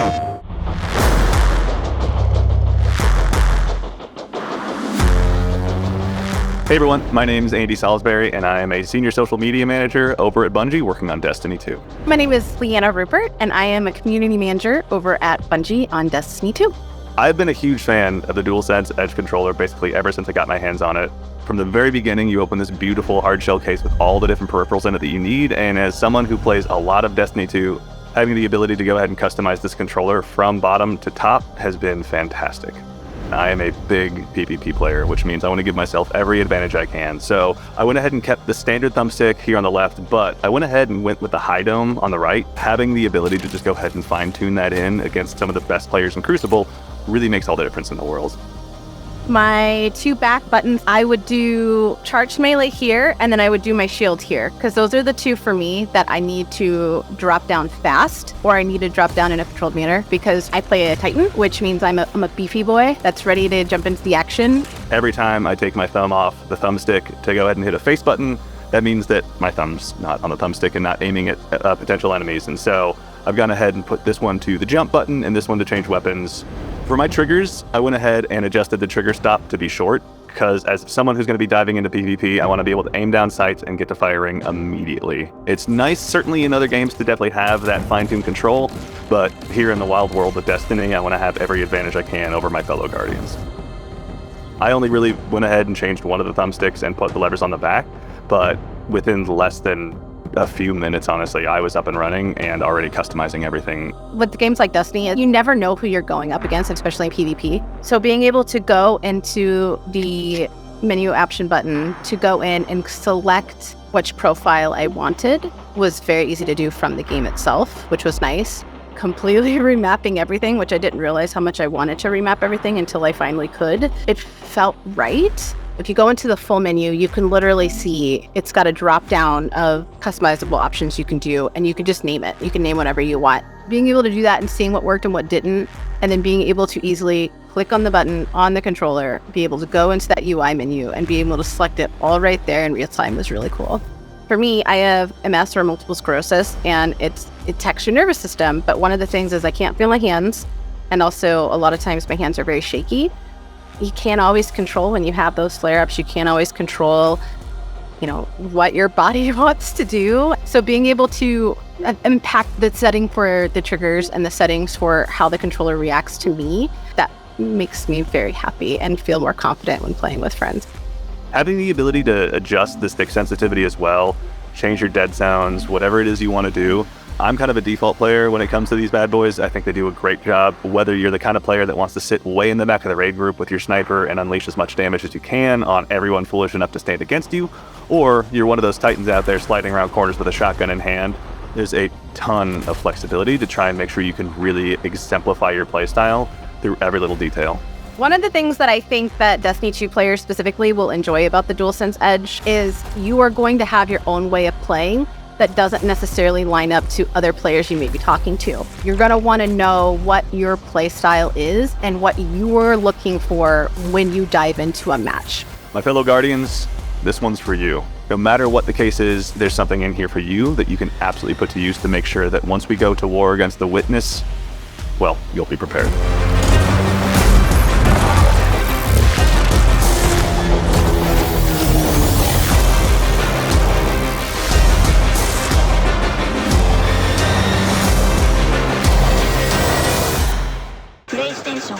Hey everyone, my name is Andy Salisbury, and I am a senior social media manager over at Bungie working on Destiny 2. My name is Leanna Rupert, and I am a community manager over at Bungie on Destiny 2. I've been a huge fan of the DualSense Edge controller basically ever since I got my hands on it. From the very beginning, you open this beautiful hard shell case with all the different peripherals in it that you need, and as someone who plays a lot of Destiny 2, having the ability to go ahead and customize this controller from bottom to top has been fantastic. I am a big PvP player, which means I want to give myself every advantage I can. So I went ahead and kept the standard thumbstick here on the left, but I went ahead and went with the high dome on the right. Having the ability to just go ahead and fine tune that in against some of the best players in Crucible really makes all the difference in the world. My two back buttons, I would do charged melee here, and then I would do my shield here, because those are the two for me that I need to drop down fast, or I need to drop down in a controlled manner, because I play a Titan, which means I'm a beefy boy that's ready to jump into the action. Every time I take my thumb off the thumbstick to go ahead and hit a face button, that means that my thumb's not on the thumbstick and not aiming at potential enemies, and so I've gone ahead and put this one to the jump button and this one to change weapons. For my triggers, I went ahead and adjusted the trigger stop to be short, because as someone who's going to be diving into PvP, I want to be able to aim down sights and get to firing immediately. It's nice, certainly in other games, to definitely have that fine-tuned control, but here in the wild world of Destiny, I want to have every advantage I can over my fellow Guardians. I only really went ahead and changed one of the thumbsticks and put the levers on the back, but within less than a few minutes, honestly, I was up and running and already customizing everything. With games like Destiny, you never know who you're going up against, especially in PvP. So being able to go into the menu option button to go in and select which profile I wanted was very easy to do from the game itself, which was nice. Completely remapping everything, which I didn't realize how much I wanted to remap everything until I finally could. It felt right. If you go into the full menu, you can literally see it's got a drop down of customizable options you can do, and you can just name it. You can name whatever you want. Being able to do that and seeing what worked and what didn't, and then being able to easily click on the button on the controller, be able to go into that UI menu and be able to select it all right there in real time was really cool. For me, I have MS or multiple sclerosis, and it attacks your nervous system, but one of the things is I can't feel my hands, and also a lot of times my hands are very shaky. You can't always control when you have those flare-ups. You can't always control, what your body wants to do. So being able to impact the setting for the triggers and the settings for how the controller reacts to me, that makes me very happy and feel more confident when playing with friends. Having the ability to adjust the stick sensitivity as well, change your dead sounds, whatever it is you want to do. I'm kind of a default player when it comes to these bad boys. I think they do a great job. Whether you're the kind of player that wants to sit way in the back of the raid group with your sniper and unleash as much damage as you can on everyone foolish enough to stand against you, or you're one of those titans out there sliding around corners with a shotgun in hand, there's a ton of flexibility to try and make sure you can really exemplify your playstyle through every little detail. One of the things that I think that Destiny 2 players specifically will enjoy about the DualSense Edge is you are going to have your own way of playing that doesn't necessarily line up to other players you may be talking to. You're going to want to know what your play style is and what you're looking for when you dive into a match. My fellow Guardians, this one's for you. No matter what the case is, there's something in here for you that you can absolutely put to use to make sure that once we go to war against the Witness, well, you'll be prepared. PlayStation